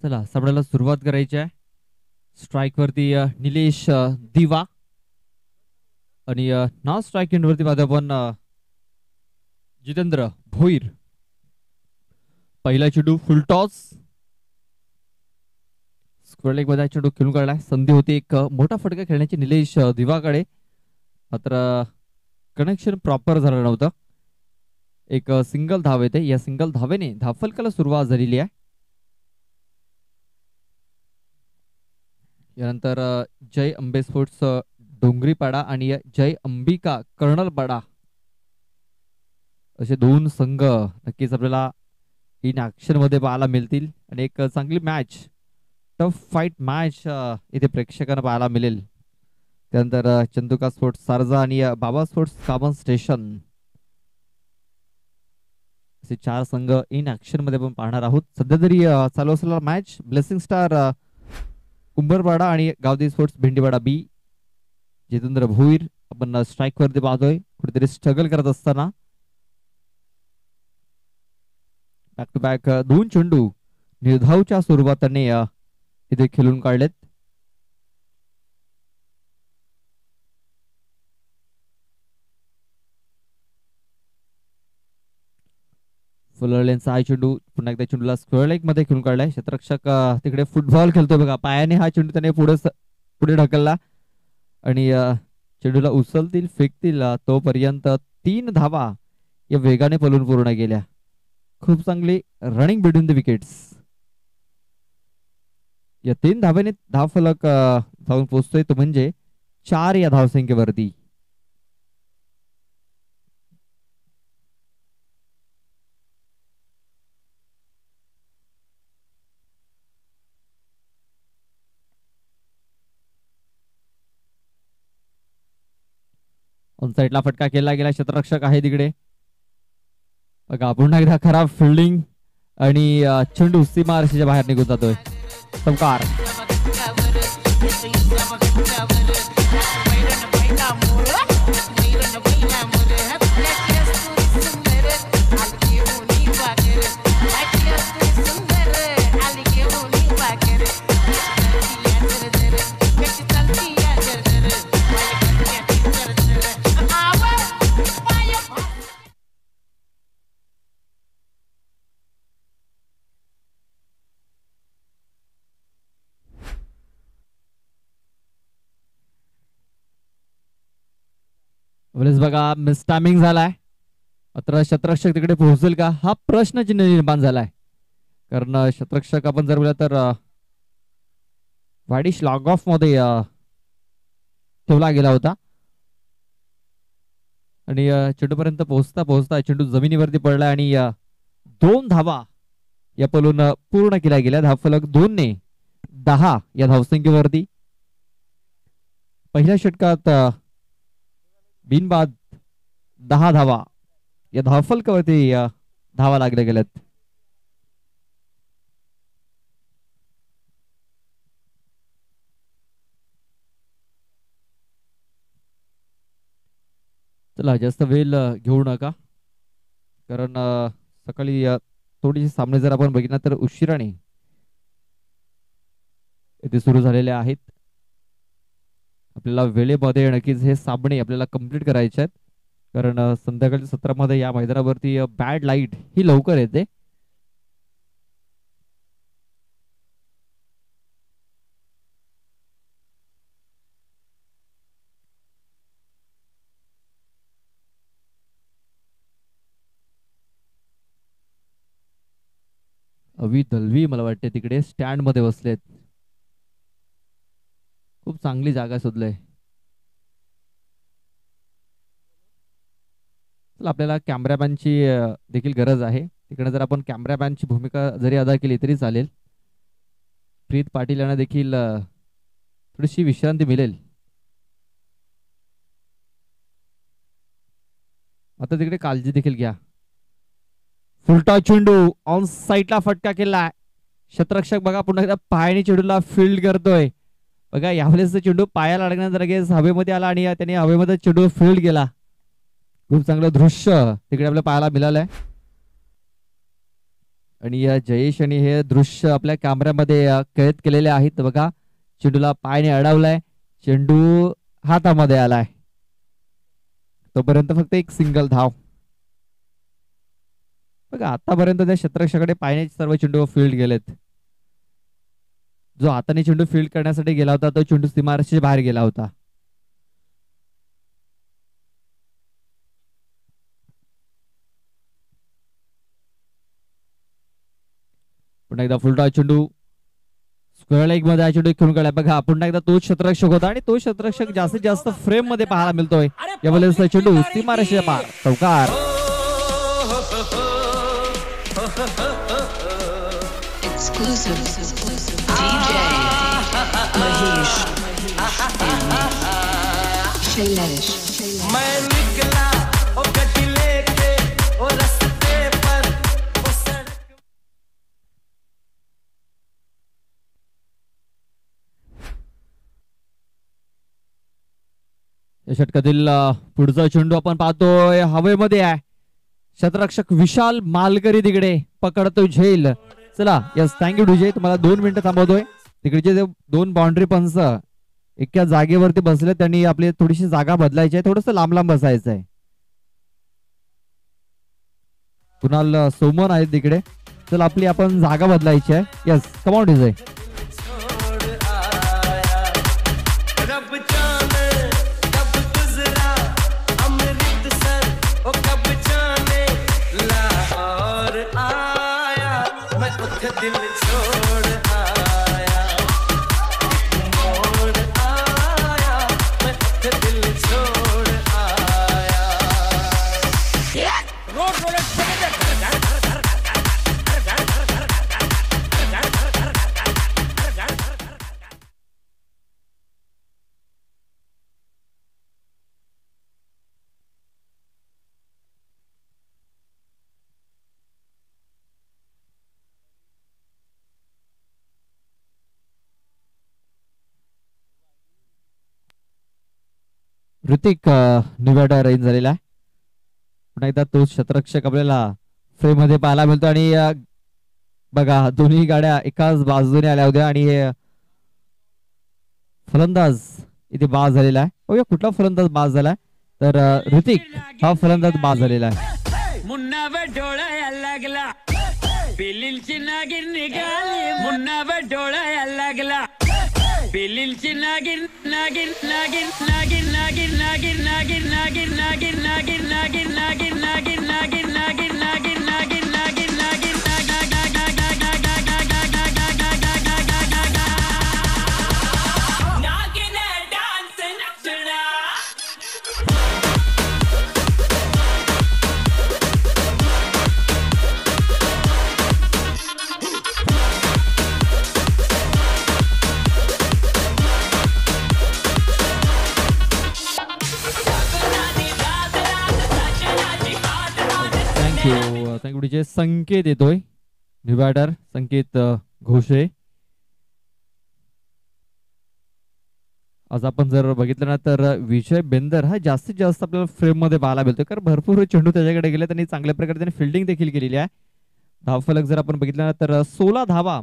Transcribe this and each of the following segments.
चला सामन्याला सुरुवात करायची आहे. स्ट्राइक वरती निलेश दिवा आणि नॉन स्ट्राइक एंड वरती माझा पण जितेंद्र भोईर. पहिला चेंडू फुल टॉस. स्क्वेअर लेग मध्ये चेंडू खेळून काढलाय. संधी होती एक मोठा फटका खेळण्याची निलेश दिवाकडे, मात्र कनेक्शन प्रॉपर झालं नव्हतं. एक सिंगल धाव येते. या सिंगल धावेने धावफलकाला सुरुवात झालेली आहे. यानंतर जय अंबे स्पोर्ट्स डोंगरीपाडा आणि जय अंबिका कर्नलपाडा असे दोन संघ नक्कीच आपल्याला इन ऍक्शन मध्ये पाहायला मिळतील आणि एक चांगली मॅच, टफ फाईट मॅच इथे प्रेक्षकांना पाहायला मिळेल. त्यानंतर चंदुका स्पोर्ट्स सारजा आणि बाबा स्पोर्ट्स कामन स्टेशन असे चार संघ इन ऍक्शन मध्ये आपण पाहणार आहोत. सध्या तरी चालू असलेला मॅच ब्लेसिंग स्टार कुंभरपाडा आणि गावदेवी स्पोर्ट्स भेंडीवाडा बी. जितेंद्र भोईर आपण स्ट्राइक वरती पाहतोय, कुठेतरी स्ट्रगल करत असताना. बॅक टू बॅक दोन चेंडू निर्धावच्या स्वरूपाने इथे खेळून काढलेत. फुलरलेनचा हा चेंडू पुन्हा एकदा चेंडूला स्क्वेअर लेग मध्ये खेळून काढलाय. क्षेत्ररक्षक तिकडे फुटबॉल खेळतोय बघा. पायाने हा चेंडू त्याने पुढे ढकलला आणि चेंडूला उचलतील फेकतील तोपर्यंत 3 धावा या वेगाने पळून पूर्ण केल्या. खूप चांगली रनिंग बिटवीन द विकेट्स. या 3 धावेने धावफलक जाऊन पोहोचतोय तो म्हणजे 4 या धावसंख्येवरती. ऑन साइडला फटका केला गेला. क्षेत्ररक्षक आहे तिकडे बघा. पुन्हा एकदा खराब फिल्डिंग आणि चेंडू सीमारेषेच्या बाहेर निघून जातोय. चमकार. बघा मिस टायमिंग झालाय. मात्र क्षेत्ररक्षक तिकडे पोहोचेल का हा प्रश्नचिन्ह निर्माण झालाय. कारण क्षेत्ररक्षक आपण जर बोलला तर वाडीश लॉग ऑफ मध्ये ठेवला गेला होता आणि चेंडू पर्यंत पोहोचता पोहोचता चेंडू जमिनीवरती पडला आणि 2 धावा या पलून पूर्ण केल्या गेल्या. धावफलक 2 ने 10 या धावसंख्येवरती. पहिल्या षटकात बिनबाद 10 धावा या धावफलकावरती धावा लागल्या गेल्यात. चला जास्त वेळ घेऊ नका, कारण सकाळी थोडीशी सामने जर आपण बघितला तर उशिराने इथे सुरू झालेले आहेत. आपल्याला वेळेमध्ये नक्कीच हे सामने आपल्याला कंप्लीट करायचे आहेत, कारण संध्याकाळच्या सत्रामध्ये या मैदानावरती बॅड लाईट ही लवकर येते. अवी दलवी मला वाटते तिकडे स्टँड मध्ये बसलेत. खूप चांगली जागा शोधलंय. आपल्याला कॅमेरामॅनची देखील गरज आहे. तिकडे जर आपण कॅमेरामॅनची भूमिका जरी अदा केली तरी चालेल. प्रीत पाटील यांना देखील थोडीशी विश्रांती मिळेल. आता तिकडे काळजी देखील घ्या. फुलटा चेंडू ऑन साइडला फटका केलाय. क्षेत्ररक्षक बघा पुन्हा एकदा पायाने चेंडूला फील्ड करतोय. बघा यावेळेस चेंडू पायाला अडकण्यानंतर लगेच हवेमध्ये आला आणि त्याने हवेमध्ये चेंडू फील्ड केला. खूप चांगलं दृश्य तिकडे आपल्याला पाहायला मिळालंय. आणि जयेश आणि हे दृश्य आपल्या कॅमेऱ्यामध्ये कैद केलेले आहेत बघा. चेंडूला पायाने अडवलाय, चेंडू हातामध्ये आलाय, तोपर्यंत फक्त एक सिंगल धाव. बघा आतापर्यंत त्या क्षेत्ररक्षकाकडे पायाने सर्व चेंडू फील्ड गेलेत. जो हाताने चेंडू फील्ड करण्यासाठी गेला होता तो चेंडू सीमारेषेच्या बाहेर गेला होता. पुन्हा एकदा फुलटॉस चेंडू स्क्वेअर लेग मध्ये हा चेंडू खेळून काढला. बघा पुन्हा एकदा तोच क्षेत्ररक्षक होता आणि तो क्षेत्ररक्षक जास्तीत जास्त फ्रेम मध्ये पाहायला मिळतोय. यावेळेस चेंडू सीमारेषेच्या बाहेर, चौकार. या षटकातील पुढचा चेंडू आपण पाहतोय हवेमध्ये आहे. क्षेत्ररक्षक विशाल मालकरी तिकडे पकडतोय झेल. चला यस, थँक्यू डीजे. तुम्हाला 2 मिनिटं थांबवतोय. तिकडचे जे 2 बाउंड्री पंच एका जागेवरती बसले, त्यांनी आपली थोडीशी जागा बदलायची आहे, थोडस लांब लांब बसायचं आहे. कुणाल सोमन आहेत तिकडे. चला आपली आपण जागा बदलायची आहे. Yes, come on DJ. Hrithik निवडा रेंज झालेला आहे. पुन्हा एकदा तो क्षेत्ररक्षक आपल्याला फ्रेम मध्ये पाहायला मिळतो. आणि बघा दोन्ही गाड्या एकाच बाजूने आल्या होत्या आणि फलंदाज इथे बाद झालेला आहे. बघूया कुठला फलंदाज बाद झालाय, तर ऋतिक हा फलंदाज बाद झालेला आहे. मुन्नावर डोळा लागला, पिलीलची नागिन निघाली. मुन्नावर डोळा लागला, पिलीलची नागिन नागिन नागिन नागिन नागिन नागिन नागिन नागिन नागिन नागिन नागिन नागिन नागिन नागिन नागिन नागिन नागिन नागिन नागिन थँक्यू डीजे. संकेत येतोय, डिवायडर संकेत घोषे. आज आपण जर बघितलं ना तर विजय बेंदर हा जास्तीत जास्त आपल्याला फ्रेम मध्ये पाहायला मिळतोय, कारण भरपूर चेंडू त्याच्याकडे गेले. त्यांनी चांगल्या प्रकारे त्यांनी फिल्डिंग देखील केलेली आहे. धावफलक जर आपण बघितलं ना तर 16 धावा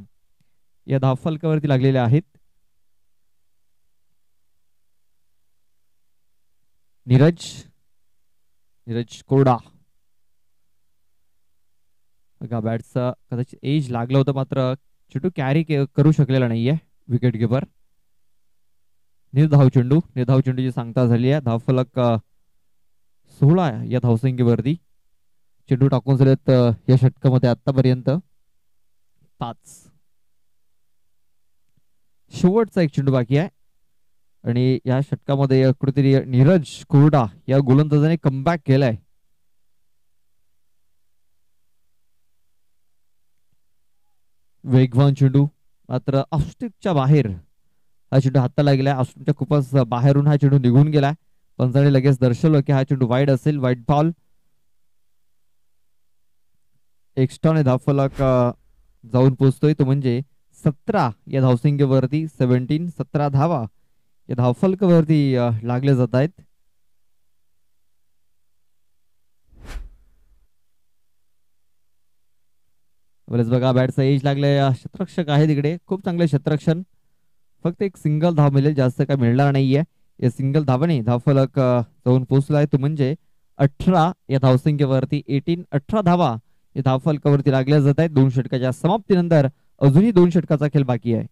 या धावफलकावरती लागलेल्या आहेत. नीरज कोरडा. बघा बॅटचा कदाचित एज लागलं होतं, मात्र चेंडू कॅरी करू शकलेला नाहीये विकेट कीपर. निर्धाव चेंडूची सांगता झाली आहे. धावफलक 16 या धावसंख्येवरती चेंडू टाकून झालेत या षटकामध्ये आतापर्यंत 5. शेवटचा एक चेंडू बाकी आहे आणि या षटकामध्ये कुठेतरी नीरज कोरडा या गोलंदाजाने कमबॅक केलाय. वेगवान चेंडू, मात्र ऑफस्टिकच्या बाहेर हा चेंडू हाताला गेलाय. ऑफस्टिकच्या खूपच बाहेरून हा चेंडू निघून गेलाय. पंचाने लगेच दर्शवलं की हा चेंडू वाईड असेल, वाईड बॉल. एक्स्ट्राने धावफलक जाऊन पोहोचतोय, तो म्हणजे 17 या धावसंख्येवरती 17 धावा या धावफलकावरती लागले जात आहेत. बरेच बघा बॅटचा एज लागले, क्षेत्ररक्षक आहे तिकडे, खूप चांगले क्षेत्ररक्षण. फक्त एक सिंगल धाव मिळेल, जास्त काय मिळणार नाहीये. या सिंगल धावाने धावफलक जाऊन पोहोचलाय तो म्हणजे 18 या धावसंख्येवरती. 18 धावा या धावफलकावरती लागल्या जात आहेत. 2 षटकाच्या समाप्तीनंतर अजूनही 2 षटकाचा खेळ बाकी आहे.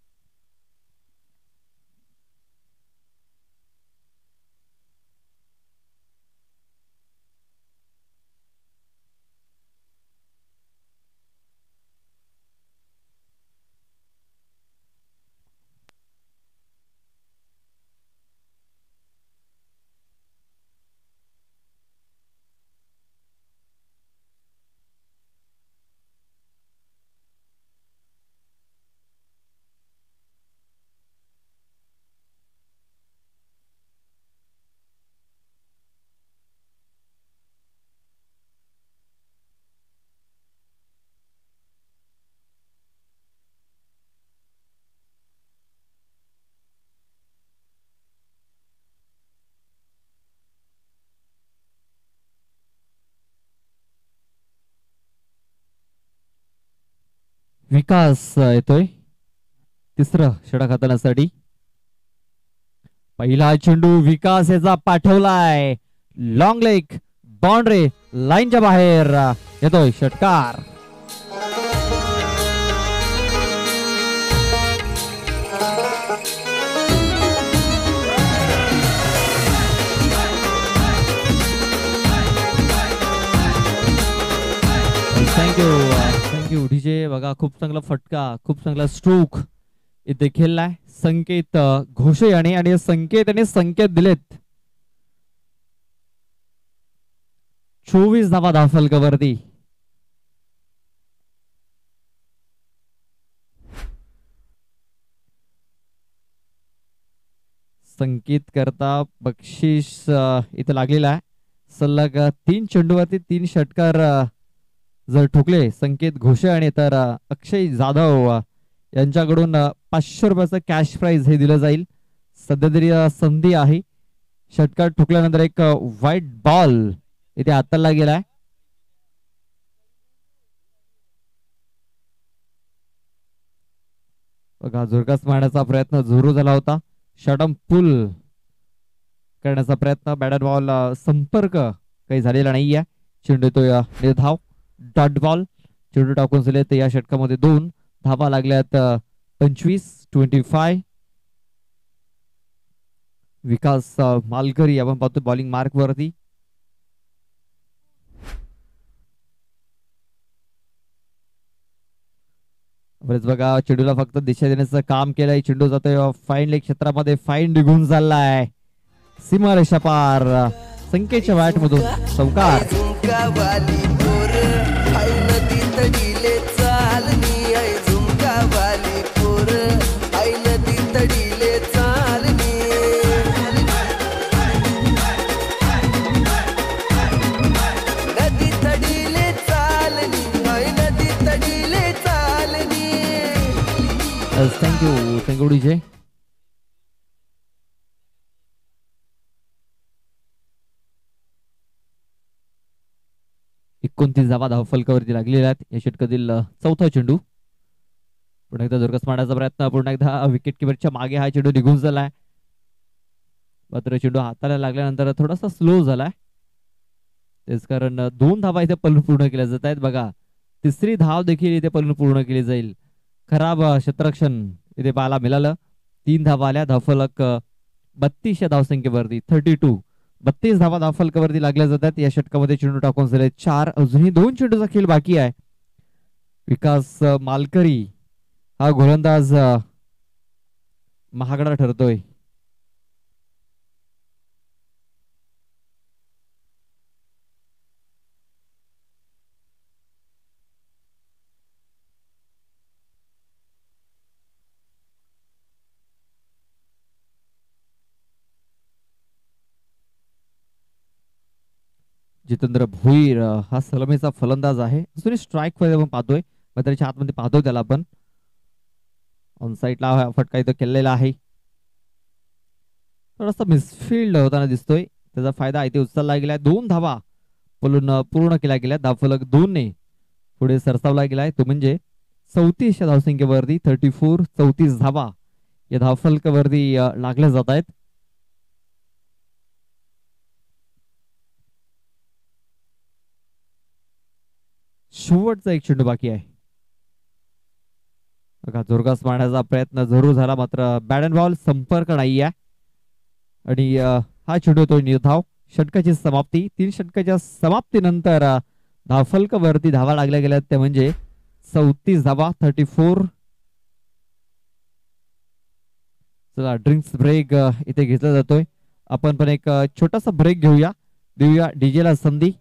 विकास येतोय तिसरं षटक हाताळण्यासाठी. पहिला चेंडू विकास याचा पाठवलाय, लॉंग लेग, बाउंड्री लाईनच्या बाहेर येतोय षटकार. Thank you DJ. बघा खूप चांगला फटका, खूप चांगला स्ट्रोक इथे खेळलाय संकेत घोषे याने, आणि संकेत दिलेत. 24 धावा धावफलकावरती. संकेत करता बक्षीस इथे लागलेला आहे. सलग 3 चेंडूवरती 3 षटकार जर ठोकले संकेत घोषे आणि तर अक्षय जाधव यांच्याकडून 500 रुपयाचं कॅश प्राइज हे दिलं जाईल. सध्या तरी संधी आहे. षटकार ठोकल्यानंतर एक व्हाईट बॉल इथे हाताळला गेलाय. बघा झुरकास मारण्याचा प्रयत्न जोरू झाला होता. शॉटम पुल करण्याचा प्रयत्न, बॅट बॉल संपर्क काही झालेला नाहीये. चेंडू तो निर्धाव डॉट बॉल. चेंडू टाकून झाले तर या षटकामध्ये 2 धावा लागल्यात. 25-25. विकास मालकरी आपण पाहतो बॉलिंग मार्क वरती. बरेच बघा चेंडूला फक्त दिशा देण्याचं काम केलंय. चेंडू जातोय फाईन लेग क्षेत्रामध्ये, फाईन निघून चाललाय सीमारेषा पार. संकेतच्या बॅट मधून चौकार. Thank you DJ. एकोणतीस धावा धावफलकावरती लागलेल्या आहेत. या षटकातील चौथा चेंडू. पुन्हा एकदा दुर्गस मारण्याचा प्रयत्न, पुन्हा एकदा विकेट किपरच्या मागे हा चेंडू निघून झालाय. मात्र चेंडू हाताला लागल्यानंतर थोडासा स्लो झालाय. तेच कारण 2 धावा इथे पलून पूर्ण केल्या जात आहेत. बघा तिसरी धाव देखील इथे पलून पूर्ण केली जाईल. खराब क्षेत्ररक्षण इथे पाहायला मिळालं. 3 धावा आल्या. धावफलक 32 या धावसंख्येवरती 32. 32 धावा धावफलकावरती लागल्या जातात. या षटकामध्ये चेंडू टाकून झाले 4. अजूनही 2 चेंडूचा खेळ बाकी आहे. विकास मालकरी हा गोलंदाज महागडा ठरतोय. जितेंद्र भोईर हा सलामीचा फलंदाज आहे. अजूनही स्ट्राईक मध्ये आपण पाहतोय, त्याच्या आतमध्ये पाहतोय त्याला आपण. ऑन साईडला फटका इथं केलेला आहे. थोडासा मिसफिल्ड होताना दिसतोय. त्याचा फायदा इथे उचलला गेला. 2 धावा पलून पूर्ण केल्या गेल्या. धावफलक 2 ने पुढे सरसावला गेलाय तो म्हणजे 34 या धावसंख्येवरती 34 धावा या धावफलकावरती लागल्या जात आहेत. शेवटचा एक चेंडू बाकी आहे बघा. जोरगास मारण्याचा प्रयत्न जरूर झाला मात्र बॅट अँड बॉल संपर्क नाही आहे आणि हा चेंडू तो निर्धाव. षटकाची समाप्ती. 3 षटकाच्या समाप्तीनंतर धावफलकावरती धावा लागल्या गेल्या ते म्हणजे 34 धावा 34. चला ड्रिंक्स ब्रेक इथे घेतला जातोय. आपण पण एक छोटासा ब्रेक घेऊया. देऊया डीजे ला संधी.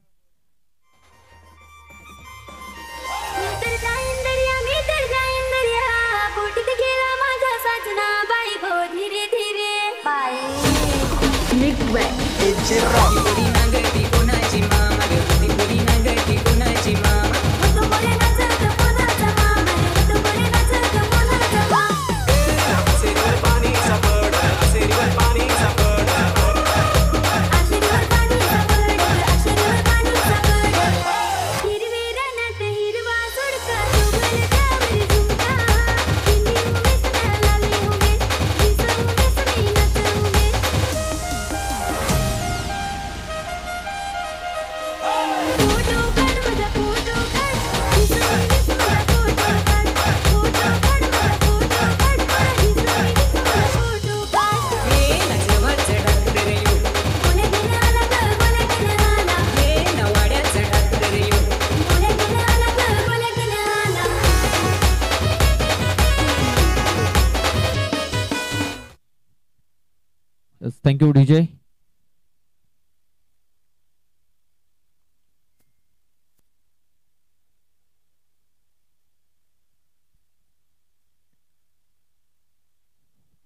Thank you DJ.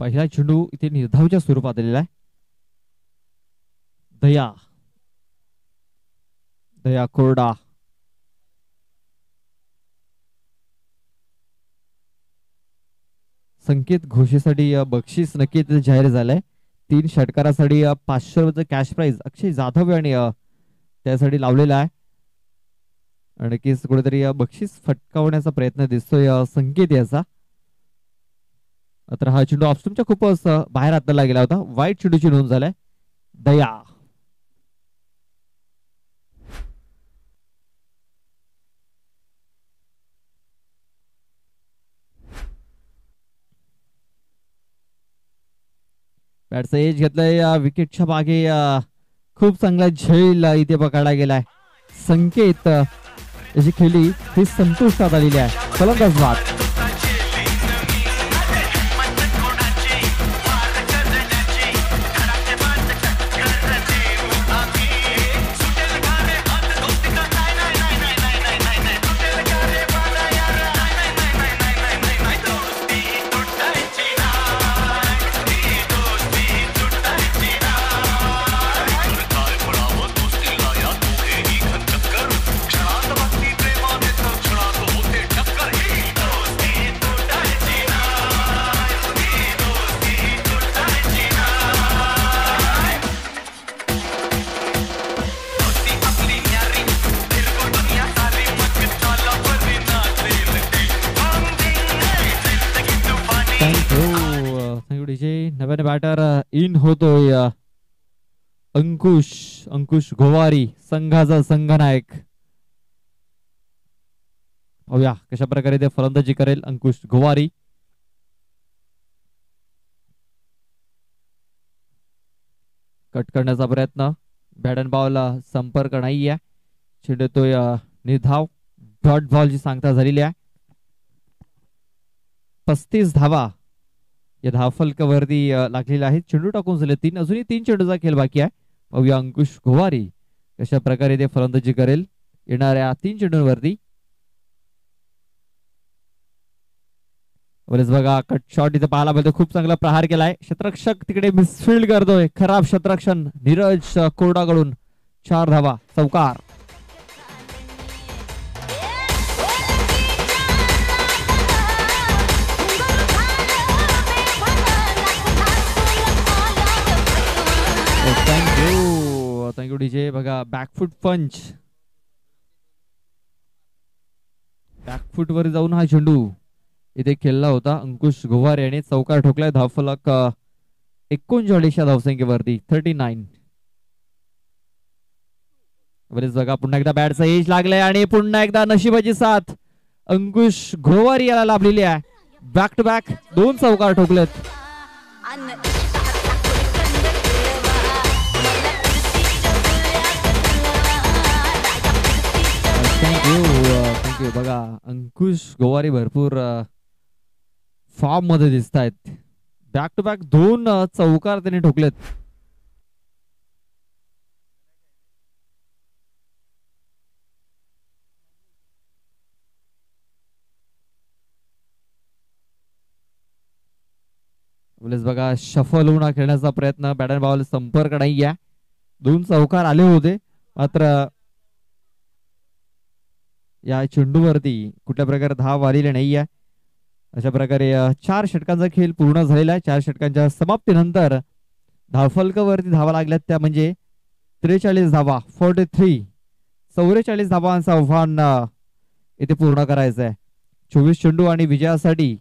पहिला चेंडू इथे निर्धावच्या स्वरूपात आलेला आहे. दया दया कोरडा. संकेत घोषेसाठी बक्षीस नक्कीच जाहीर झालंय. 3 षटकारासाठी 500 रुपयाचं कॅश प्राइज अक्षय जाधव आणि त्यासाठी लावलेला आहे. नक्कीच कुठेतरी बक्षीस फटकावण्याचा प्रयत्न दिसतोय संकेत याचा. तर हा चेंडू ऑफस्टूमच्या खूपच बाहेर हाताला गेला होता. वाईट चेंडूची नोंद झालाय. दया बॅटचा एज घेतलाय. विकेटच्या मागे खूप चांगला झेल इथे पकडला गेलाय. संकेत याची खेळी ही संतुष्टात आलेली आहे. फलंदाज बाद. नव्याने बॅटर इन होतोय अंकुश गोवारी, संघाचा संघनायक. पाहूया कशा प्रकारे ते फलंदाजी करेल अंकुश गोवारी. कट करण्याचा प्रयत्न. बॅट अँड बॉल संपर्क नाहीये. चेंडूतोय निर्धाव. डॉट बॉलची सांगता झालेली आहे. 35 धावा या धावफलकावरती लागलेला आहे. चेंडू टाकून झाले 3. अजूनही 3 चेंडूचा खेळ बाकी आहे. पाहूया अंकुश गोवारी कशा प्रकारे ते फलंदाजी करेल येणाऱ्या 3 चेंडूंवरती. बरेच बघा कट शॉट इथे पाहायला मिळतो. खूप चांगला प्रहार केलाय. क्षेत्ररक्षक तिकडे मिसफिल्ड करतोय. खराब क्षेत्ररक्षण नीरज कोरडाकडून. 4 धावा. चौकार. Thank you DJ. बघा बॅकफुट पंच. बॅकफूट वर जाऊन हा चेंडू इथे खेळला होता. अंकुश गोवार याने चौकार ठोकलाय. धावफलक 39 धावसंख्येवरती 39. बरेच बघा पुन्हा एकदा बॅटचा एज लागलाय आणि पुन्हा एकदा नशिबाची साथ अंकुश ग्रोवर याला लाभलेली आहे. बॅक टू बॅक 2 चौकार ठोकलेत. थँक्यू. बघा अंकुश गोवारी भरपूर फॉर्म मध्ये दिसत आहेत. बॅक टू बॅक 2 चौकार त्यांनी ठोकलेत. बघा शफल होऊन खेळण्याचा प्रयत्न. बॅट अँड बॉल संपर्क नाही आहे. 2 चौकार आले होते मात्र या चेंडूवरती कुठल्या प्रकारे धाव आलेली नाही आहे. अशा प्रकारे 4 षटकांचा खेळ पूर्ण झालेला आहे. 4 षटकांच्या समाप्तीनंतर धावफलकावरती धावा लागल्यात त्या म्हणजे 43 धावा 43. 44 धावांचा आव्हान इथे पूर्ण करायचं आहे. 24 चेंडू आणि विजयासाठी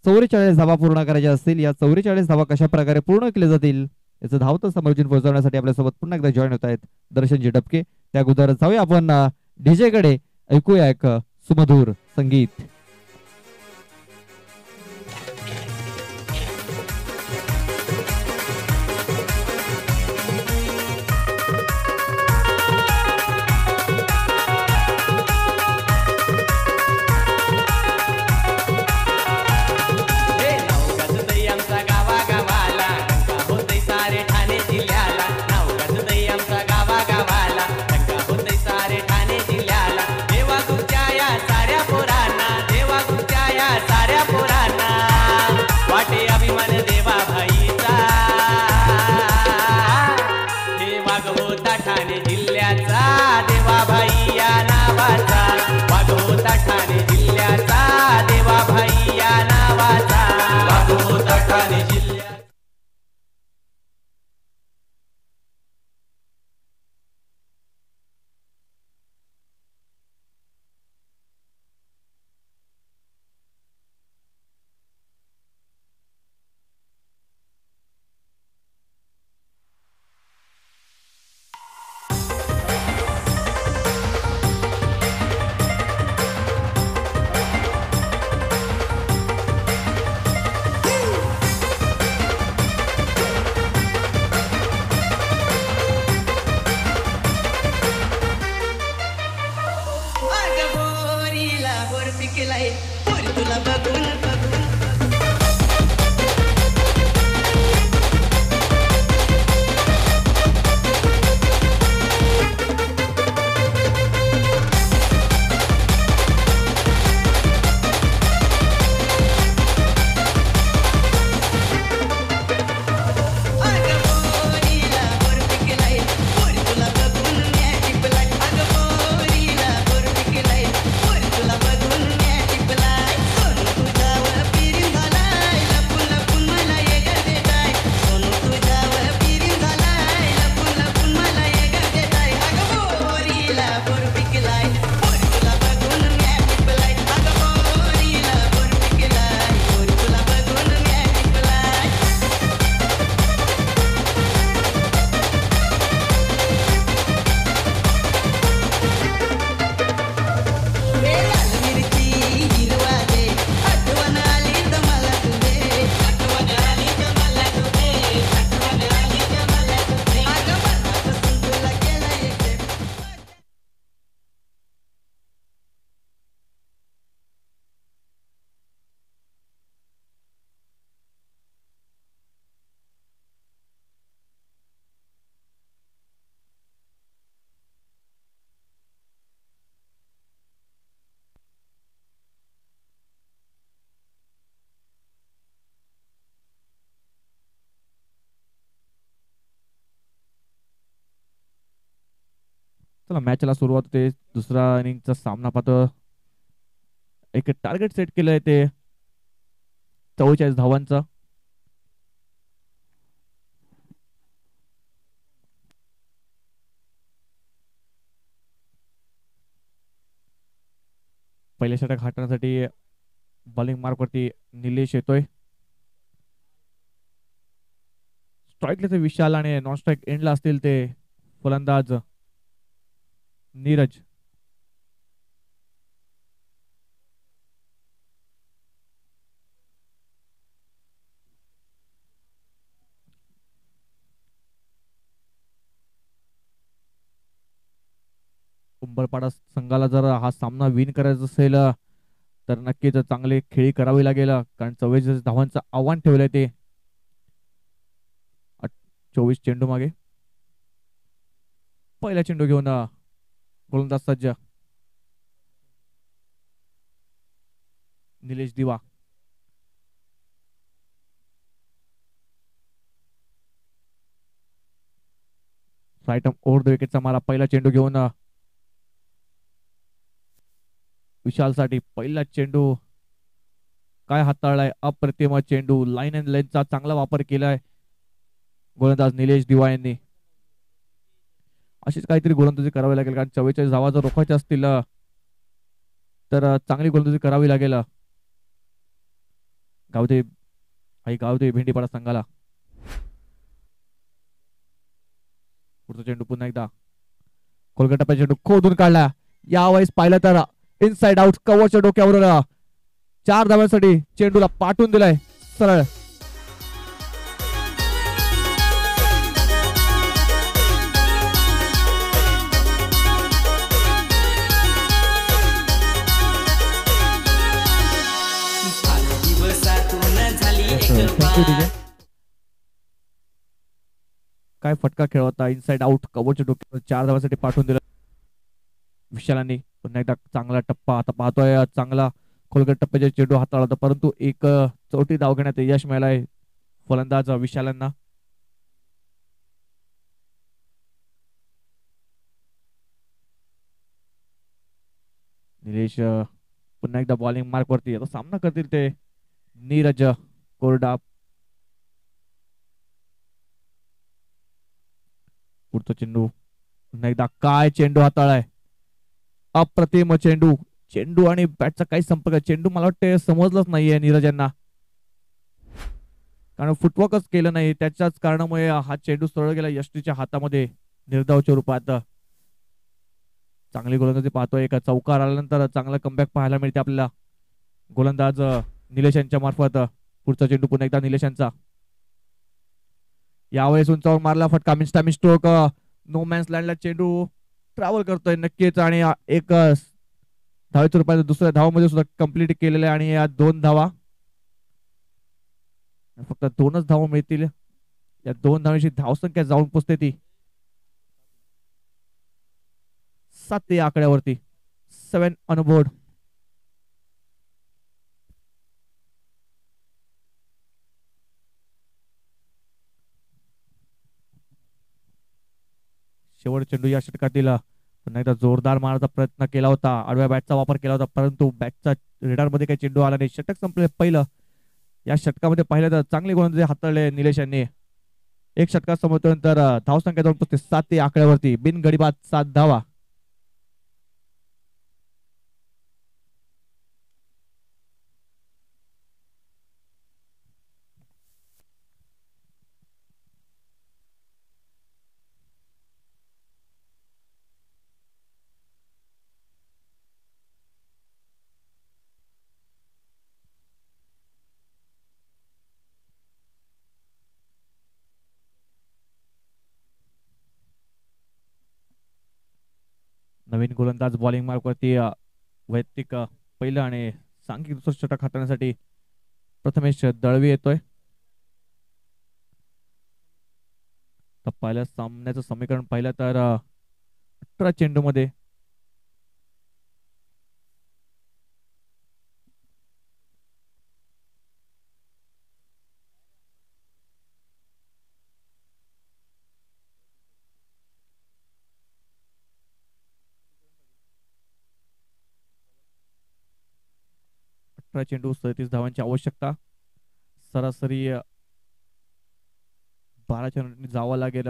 44 धावा पूर्ण करायच्या असतील. या 44 धावा कशा प्रकारे पूर्ण केले जातील याचं धावतं समोरून पोहोचवण्यासाठी आपल्यासोबत पुन्हा एकदा जॉईन होत आहेत दर्शनजी डबके. त्या अगोदर जाऊया आपण डीजे कडे. ऐकूया एक सुमधुर संगीत. ठाणे जिल्ह्याचा देवाभाई या नावाचा. वाघोता ठाणे जिल्ह्याचा देवाभाई या नावाचा. वाघोता ठाणे जिल्ह्याचा. चला मॅचला सुरुवात होते. दुसरा इनिंगचा सामना पाहतो. एक टार्गेट सेट केलंय ते 44 धावांचा. पहिल्या षटक हाताळण्यासाठी बॉलिंग मार्कवरती निलेश येतोय. स्ट्राईकला ते विशाल आणि नॉन स्ट्राईक एंडला असतील ते फलंदाज नीरज. उंबरपाडा संघाला जर हा सामना विन करायचा असेल तर नक्कीच चांगली खेळी करावी लागेल, कारण 44 धावांचं आव्हान ठेवलंय ते. 24 चेंडू मागे. पहिला चेंडू घेऊन गोलंदाज सज्ज निलेश दिवा. राईट ओव्हर द विकेटचा मारा. पहिला चेंडू घेऊन विशाल साठी पहिला चेंडू काय हाताळलाय. अप्रतिम चेंडू. लाईन अँड लेनचा चांगला वापर केलाय गोलंदाज निलेश दिवा यांनी. अशीच काहीतरी गोलंदाजी करावी लागेल, कारण 44 धावा जर रोखायच्या असतील तर चांगली गोलंदाजी करावी लागेल गावदे भेंडीपाडा संघाला. पुढचा चेंडू पुन्हा एकदा कोलकाता चेंडू खोदून काढला. यावेळेस पाहिलं तर इनसाइड आउट कव्हरच्या डोक्यावर 4 धाव्यांसाठी चेंडूला पाठवून दिलाय सरळ. काय फटका खेळ होता. इनसाइड आउट कव्हरच्या डोक्यावर 4 धावांसाठी पाठवून दिला विशालांनी. पुन्हा एकदा चांगला टप्पा आता पाहतोय. चांगला खोलगट टप्प्याचा चेंडू हाताळला होता, परंतु एक चौथी धाव घेण्यात यश मिळालंय फलंदाज विशालांना. निलेश पुन्हा एकदा बॉलिंग मार्क वरती. आता सामना करतील ते नीरज कोरडा. पुढचा चेंडू पुन्हा एकदा काय चेंडू हाताळाय. अप्रतिम चेंडू. चेंडू आणि बॅटचा काही संपर्क. चेंडू मला वाटतं समजलंच नाहीये नीरज यांना, कारण फुटवर्कच केलं नाही. त्याच्याच कारणामुळे हा चेंडू सरळ गेला यष्टीच्या हातामध्ये निर्धावच्या रूपात. चांगली गोलंदाजी पाहतोय. एका चौकार आल्यानंतर चांगला कमबॅक पाहायला मिळते आपल्याला गोलंदाज निलेश यांच्या मार्फत. पुढचा चेंडू पुन्हा एकदा निलेश यांचा. यावेळेस उंचावर मारला फटका. मिस्टामी स्ट्रोक. नो मॅन्स लँडला चेंडू ट्रॅव्हल करतोय नक्कीच, आणि एक धावेच्या रूपात दुसऱ्या धावामध्ये सुद्धा कंप्लीट केलेलं आहे. आणि या 2 धावा, फक्त 2च धावा मिळतील. या 2 धावांची धावसंख्या जाऊन पोचते ती 7 या आकड्यावरती. 7 ऑन बोर्ड. शेवट चेंडू या षटकातील पुन्हा एकदा जोरदार मारण्याचा प्रयत्न केला होता. आडव्या बॅटचा वापर केला होता, परंतु बॅटचा रेडार मध्ये काही चेंडू आला नाही. षटक संपले पहिलं. या षटकामध्ये पाहिलं तर चांगले गोलंदाजी हाताळले निलेश यांनी. एक षटका समोरनंतर धावसंख्या जाऊन पोचते 7 या आकड्यावरती. बिनगडीबाद 7 धावा. नवीन गोलंदाज बॉलिंग मार्कवरती. वैयक्तिक पहिलं आणि सांघिक दुसरं षटक हाताळण्यासाठी प्रथमेश दळवी येतोय. पहिल्या सामन्याचं समीकरण पाहिलं तर 18 चेंडू मध्ये चेंडू 37 धावांची आवश्यकता. सरासरी 12 रनांनी जावं लागेल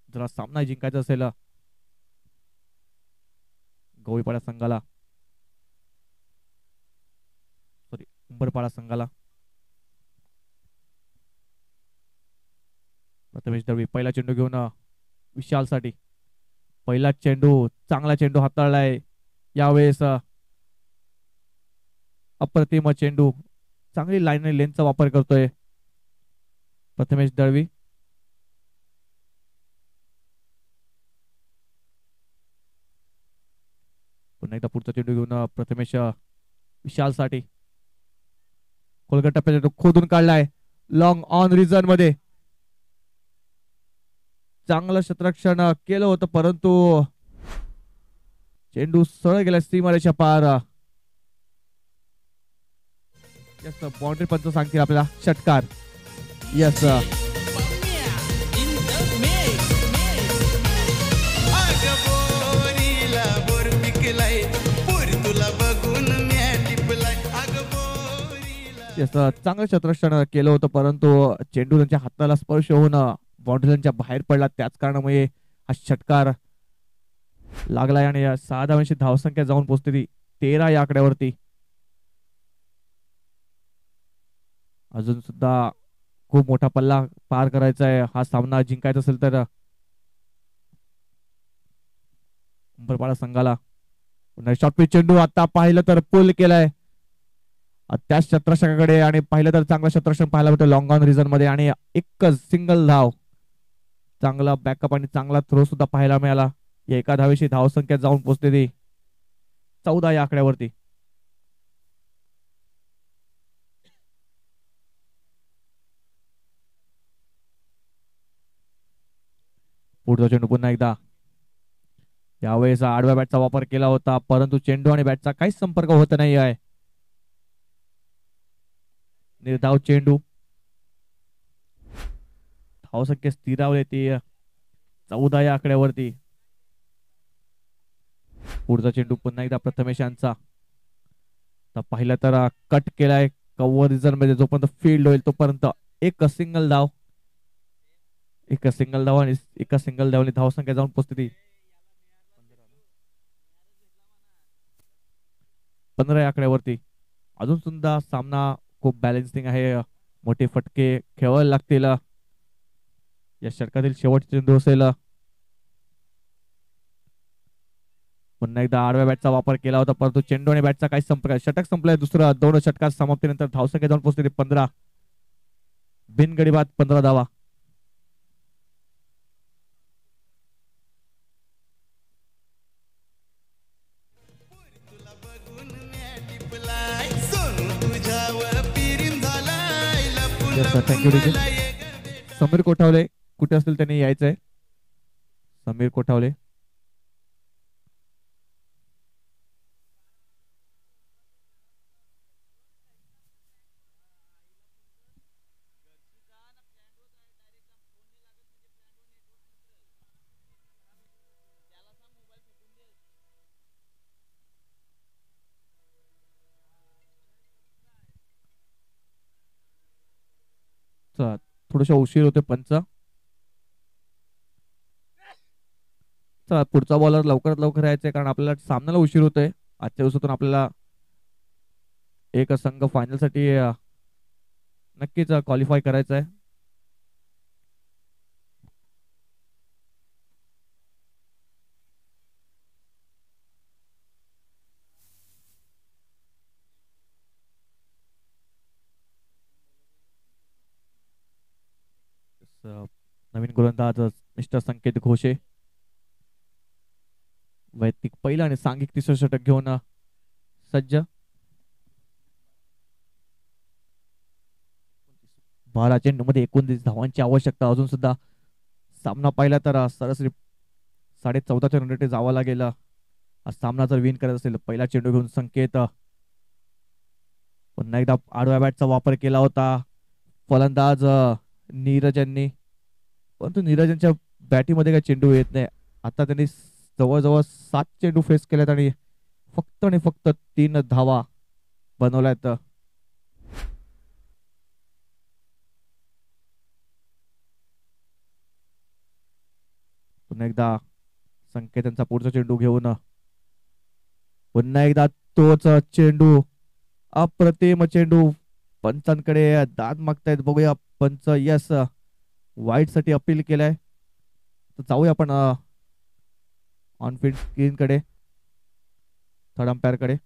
जर सामना जिंकायचा असेल गवळीपाडा संघाला. उंबरपाडा संघाला. प्रथमेश दळवी पहिला चेंडू घेऊन विशाल साठी. पहिला चेंडू, चांगला चेंडू हाताळलाय यावेळेस. अप्रतिम चेंडू, चांगली लाईन आणि लेनचा वापर करतोय प्रथमेश दळवी. पुन्हा एकदा पुढचा चेंडू घेऊन प्रथमेश विशाल साठी. खोलगट टप्प्यात खोदून काढलाय लॉंग ऑन रिझन मध्ये. चांगलं क्षेत्ररक्षण केलं होतं परंतु चेंडू सरळ गेला सीमारेषा पार. यस, बाउंड्री पंच सांगतील आपल्याला षटकार. यस, चांगलं क्षेत्ररक्षण केलं होतं परंतु चेंडू त्यांच्या हाताला स्पर्श होऊन बाउंड्रीच्या बाहेर पडला. त्याच कारणामुळे हा षटकार लागलाय आणि 6 धावांची धावसंख्या जाऊन पोहोचते 13 या आकड्यावरती. अजून सुद्धा खूप मोठा पल्ला पार करायचा आहे हा सामना जिंकायचा असेल तर उंबरपाडा संघाला. शॉर्टपिच चेंडू आता पाहिलं तर पुल केलाय त्या क्षेत्ररक्षकाकडे आणि पाहिलं तर चांगलं क्षेत्ररक्षण पाहायला होतं लॉंग ऑन रिझन मध्ये आणि एकच सिंगल धाव. चांगला बॅकअप आणि चांगला थ्रो सुद्धा पाहायला मिळाला. या एका धावेशी धावसंख्या जाऊन पोहोचते 14 या आकड्यावरती. पुढचा चेंडू पुन्हा एकदा. यावेळेस आडव्या बॅटचा वापर केला होता परंतु चेंडू आणि बॅटचा काहीच संपर्क होत नाही आहे. निर्धाव चेंडू, धावसंख्या स्थिरावली ती 14 या आकड्यावरती. पुढचा चेंडू पुन्हा एकदा प्रथमेश यांचा. पाहिलं तर कट केलाय कव्हर रिझन मध्ये. जोपर्यंत फील्ड होईल तोपर्यंत एक सिंगल धाव आणि एका सिंगल धावने धावसंख्या जाऊन पोहोचते 15 या आकड्यावरती. अजून सुद्धा सामना खूप बॅलेन्सिंग आहे. मोठे फटके खेळायला लागतील. या षटकातील शेवटचे चेंडू असेल. पुन्हा एकदा आडव्या बॅटचा वापर केला होता परंतु चेंडू आणि बॅटचा काही संपर्क. षटक संपलाय दुसरा. 2 षटकार समाप्तीनंतर धावसंख्या जाऊन पोहोचते 15. बिनगडी बाद 15 धावा. Thank you DJ. समीर कोठावले कुठे असतील त्यांनी यायचंय. समीर कोठावले. थोडस उशीर होते पंच. पुढचा बॉलर लवकरात लवकर यायचंय कारण आपल्याला सामन्याला उशीर होतोय. आजच्या दिवसातून आपल्याला एक संघ फायनल साठी नक्कीच क्वालिफाय करायचा आहे. नवीन गोलंदाज मिस्टर संकेत घोषे वैयक्तिक पहिला आणि सांघिक तिसरं षटक घेऊन सज्ज. 12 चेंडूमध्ये 29 धावांची आवश्यकता. अजून सुद्धा सामना पाहिला तर सरासरी 14.5 रन रेट जावा लागेल हा सामना जर विन करत असेल. पहिला चेंडू घेऊन संकेत. पुन्हा एकदा आडव्या बॅटचा वापर केला होता फलंदाज नीरज यांनी परंतु नीरज यांच्या बॅटिंगमध्ये काही चेंडू येत नाही. आता त्यांनी जवळजवळ 7 चेंडू फेस केलेत आणि फक्त 3 धावा बनवल्यात. पुन्हा एकदा संकेतांचा पुढचा चेंडू घेऊन पुन्हा एकदा तोच चेंडू अप्रतिम चेंडू. पंचांकडे दाद मागतायत, बघूया पंच. यस, वाईट साठी अपील केलंय. तर जाऊया आपण ऑन फील्ड स्क्रीन कडे, थर्ड अंपायर कडे.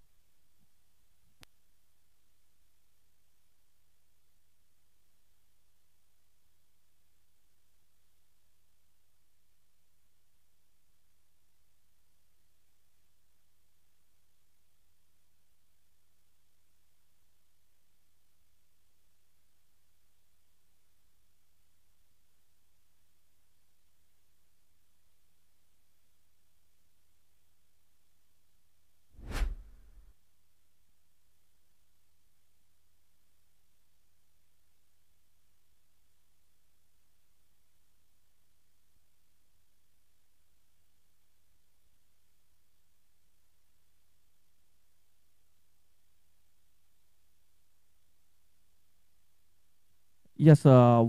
यस,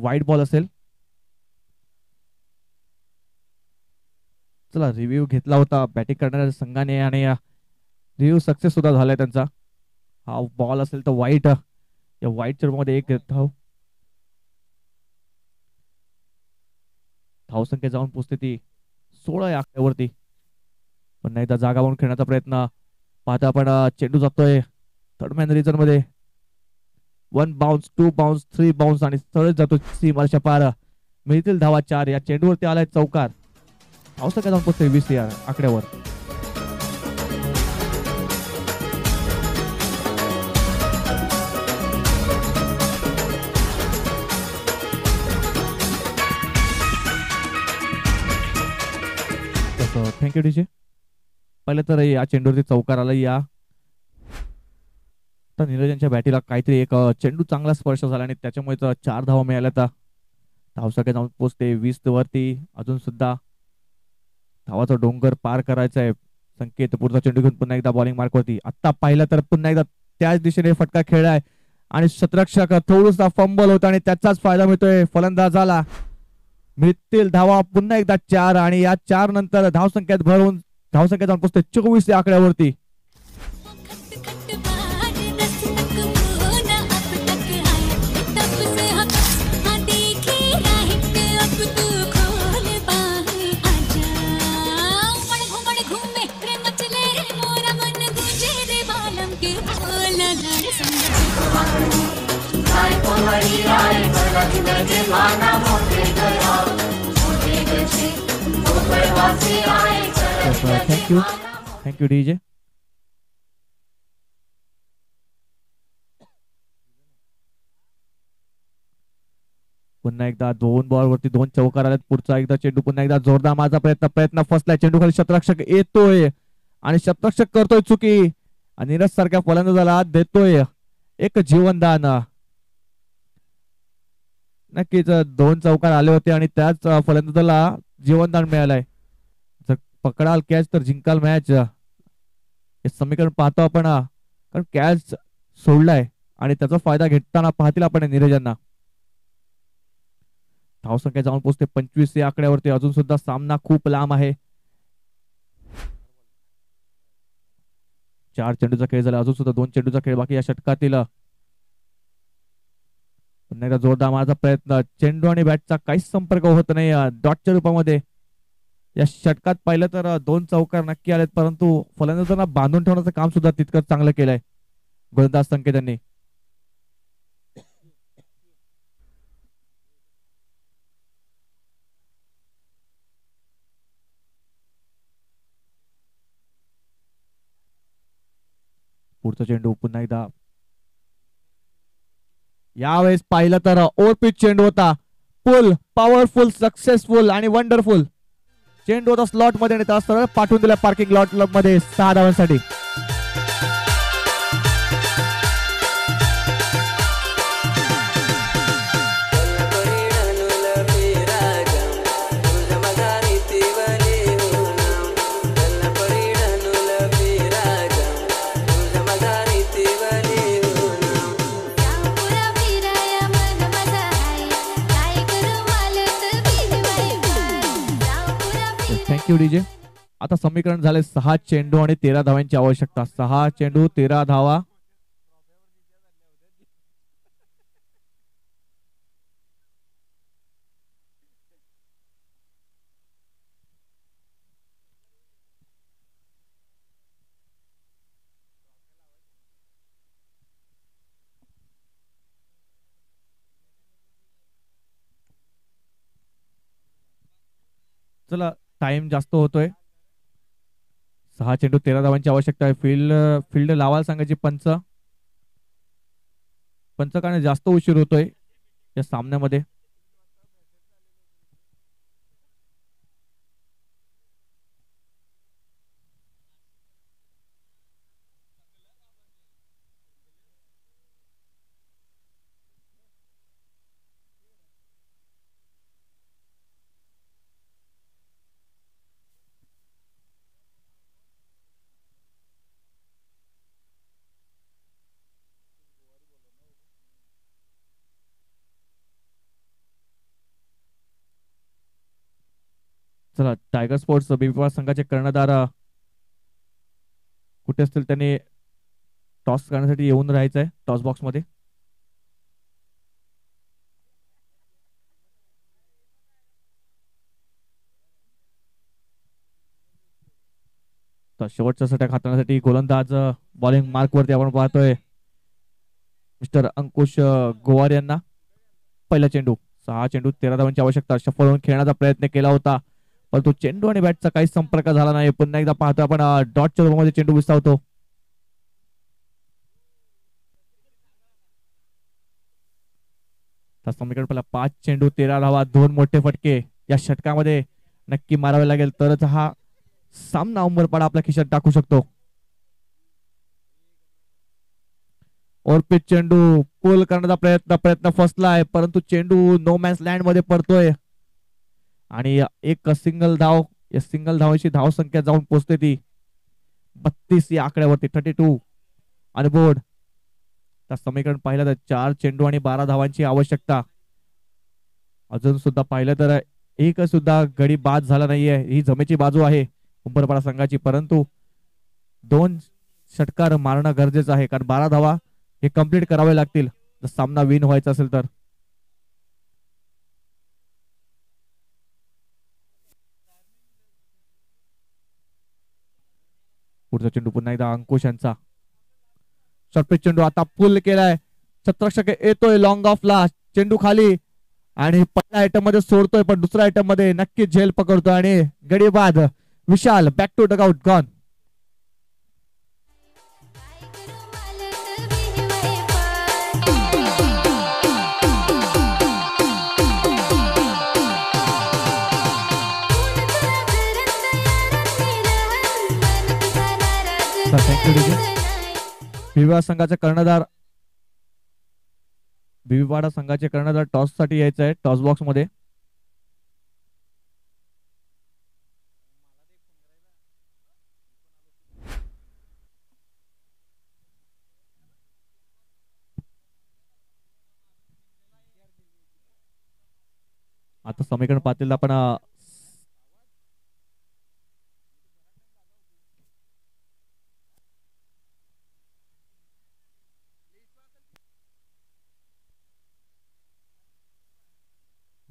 वाईट बॉल असेल. चला, रिव्ह्यू घेतला होता बॅटिंग करणाऱ्या संघाने आणि रिव्ह्यू सक्सेस सुद्धा झालाय त्यांचा. हा बॉल असेल तर वाईट. या वाईट चेंडूमध्ये एक धाव. धावसंख्या जाऊन पोचते ती 16 या आकड्यावरती. पुन्हा एकदा जागा बनवून खेळण्याचा प्रयत्न पाहता आपण. चेंडू जातोय थर्ड मॅन रिजन मध्ये. 1 बाउन्स, 2 बाउन्स, 3 बाउन्स आणि सरळ जातो सीमाच्या पार. मिळतील धावा 4. या चेंडूवरती आलाय चौकार. धावसंख्या जाऊन पोचते 20 या आकड्यावर. Thank you DJ. पहिले तर या चेंडूवरती चौकार आला. या तर नीरजांच्या बॅटीला काहीतरी एक चेंडू चांगला स्पर्श झाला आणि त्याच्यामुळे 4 धावा मिळाल्या. तर धावसंख्या जाऊन पोचते 20 वरती. अजून सुद्धा धावाचा डोंगर पार करायचा आहे. संकेत पुढचा चेंडू घेऊन पुन्हा एकदा बॉलिंग मार्क वरती. आता पाहिलं तर पुन्हा एकदा त्याच दिशेने फटका खेळलाय आणि शतरक्षक थोडासा फंबल होता आणि त्याचाच फायदा मिळतोय फलंदाजाला. मिळतील धावा पुन्हा एकदा 4 आणि या 4 नंतर धावसंख्येत भरून धावसंख्या जाऊन पोचते 24 या आकड्यावरती. Thank you DJ. पुन्हा एकदा 2 बॉल वरती 2 चौकार आलेत. पुढचा एकदा चेंडू पुन्हा एकदा जोरदार माझा प्रयत्न फसलाय. चेंडू खाली शतरक्षक येतोय आणि शतरक्षक करतोय चुकी आणि नीरज सारख्या फलंदाजाला देतोय एक जीवनदान. नक्कीच 2 चौकार आले होते आणि त्याच फलंदाजाला जीवनदान मिळालंय. जर पकडाल कॅच तर जिंकाल मॅच. हे समीकरण पाहतो आपण, कारण कॅच सोडलाय आणि त्याचा फायदा घेताना पाहतील आपण नीरजांना. धावसंख्या जाऊन पोचते 25 या आकड्यावरती. अजून सुद्धा सामना खूप लांब आहे. 4 चेंडूचा खेळ झाला. अजून सुद्धा 2 चेंडूचा खेळ बाकी या षटकातील. पुन्हा एकदा जोरदार माझा प्रयत्न. चेंडू आणि बॅटचा काहीच संपर्क होत नाही डॉटच्या रूपामध्ये. या षटकात पाहिलं तर 2 चौकार नक्की आलेत, परंतु फलंदाजांना बांधून ठेवण्याचं काम सुद्धा तितकंच चांगलं केलंय गोलंदाज संकेत यांनी. पुढचा चेंडू पुन्हा एकदा. यावेळेस पाहिलं तर ओव्हरपिच चेंडू होता. फुल पॉवरफुल, सक्सेसफुल आणि वंडरफुल चेंडू होता स्लॉट मध्ये आणि त्याला सरळ पाठवून दिला पार्किंग लॉट मध्ये 6 धावांसाठी. Thank you DJ. आता समीकरण झाले 6 चेंडू आणि 13 धावांची आवश्यकता. 6 चेंडू 13 धावा. चला टाइम जास्त होतोय. 6 चेंडू 13 धावांची आवश्यकता आहे. फील्ड लावायला सांगायची पंचकाने जास्त उशीर होतोय या सामन्यामध्ये. चला टायगर स्पोर्ट्स बीपीवार संघाचे कर्णधार कुठे असतील त्यांनी टॉस करण्यासाठी येऊन राहायचंय टॉस बॉक्स मध्ये. तर शेवटचा षटक हाताळण्यासाठी गोलंदाज बॉलिंग मार्क वरती आपण पाहतोय मिस्टर अंकुश गोवार यांना. पहिला चेंडू 6 चेंडू 13 धावांची आवश्यकता. शफल होऊन खेळण्याचा प्रयत्न केला होता परंतु चेंडू आणि बॅटचा काही संपर्क झाला नाही. पुन्हा एकदा पाहतोय आपण डॉटच्या रूपामध्ये चेंडू विस्तावतो. समीकरण पहिला 5 चेंडू 13 धावा 2 मोठे फटके या षटकामध्ये नक्की मारावे लागेल तरच हा सामना उंबरपाडा आपल्या खिशात टाकू शकतो. ओरपित चेंडू पुल करण्याचा प्रयत्न फसलाय परंतु चेंडू नो मॅन्स लँड मध्ये पडतोय आणि एक सिंगल धावांची धाव संख्या जाऊन पोहोचते ती 32 या आकड्यावरती 32 आणि बोर्ड. त्या समीकरण पाहिलं तर 4 चेंडू आणि 12 धावांची आवश्यकता. अजून सुद्धा पाहिलं तर एक सुद्धा गडी बाद झाला नाहीये. ही जमेची बाजू आहे उंबरपाडा संघाची परंतु 2 षटकार मारणं गरजेचं आहे कारण 12 धावा हे कंप्लीट करावे लागतील जर सामना विन व्हायचा असेल तर. पुढचा चेंडू पुन्हा एकदा अंकुश यांचा. शॉर्टपिच चेंडू आता पुल केलाय. क्षेत्ररक्षक येतोय लॉंग ऑफला. चेंडू खाली आणि पहिल्या आयटम मध्ये सोडतोय पण दुसऱ्या आयटम मध्ये नक्कीच झेल पकडतोय आणि गडी बाद. Vishal back to dugout gone. बीबीवाडा संघाचे कर्णधार टॉस साठी यायचं आहे टॉस बॉक्स मध्ये. आता समीकरण पाहतील आपण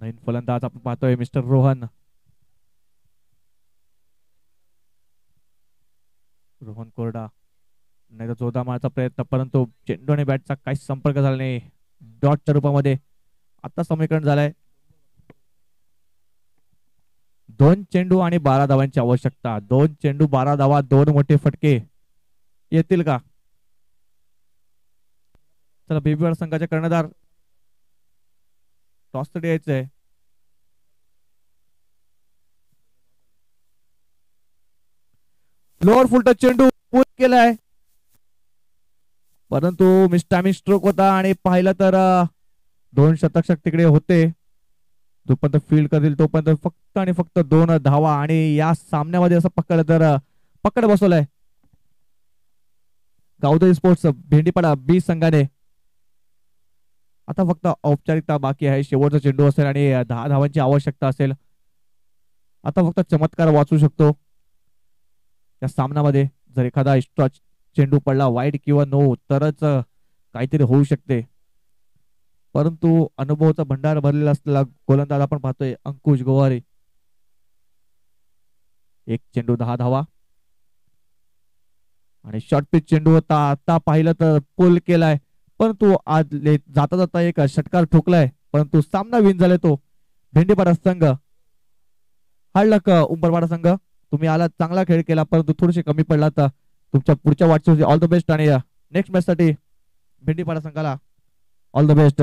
नवीन फलंदाज आपण पाहतोय मिस्टर रोहन कोरडा. नाही तर जोरदार मारण्याचा प्रयत्न परंतु चेंडू आणि बॅटचा काहीच संपर्क झाला नाही डॉटच्या रूपामध्ये. आता समीकरण झालंय 2 चेंडू आणि 12 धावांची आवश्यकता. 2 चेंडू 12 धावा 2 मोठे फटके येतील का? चला बीबीवाडा संघाचे कर्णधार टॉस साठी यायचंय. लोअर फुलटच चेंडू पुल केलाय परंतु मिस्टामिन स्ट्रोक होता आणि पाहिलं तर 2 शतक तिकडे होते. जोपर्यंत फील्ड करतील तोपर्यंत फक्त आणि फक्त 2 धावा आणि या सामन्यामध्ये असं पकडलं तर पकड बसवलाय गावदे स्पोर्ट्स भेंडीपाडा बी संघाने. आता फक्त औपचारिकता बाकी आहे. शेवटचा चेंडू असेल आणि 10 धावांची आवश्यकता असेल. आता फक्त चमत्कार वाचू शकतो या सामन्यामध्ये. जर एखादा एक्स्ट्रा चेंडू पडला वाईड किंवा नो तरच काहीतरी होऊ शकते परंतु अनुभवाचा भंडार भरलेला असलेला गोलंदाज आपण पाहतोय अंकुश गोवारे. 1 चेंडू 10 धावा आणि शॉर्ट पिच चेंडू होता. आता पाहिलं तर पुल केलाय परंतु आज जाता जाता एक षटकार ठोकलाय परंतु सामना विन झालाय तो भेंडीपाडा संघ. हार्ड लक उंबरवाडा संघ, तुम्ही आला चांगला खेळ केला परंतु थोडेसे कमी पडलात तुमच्या पुढच्या वाटचालीसाठी ऑल द बेस्ट आणि नेक्स्ट मॅच साठी भेंडीपाडा संघाला ऑल द बेस्ट.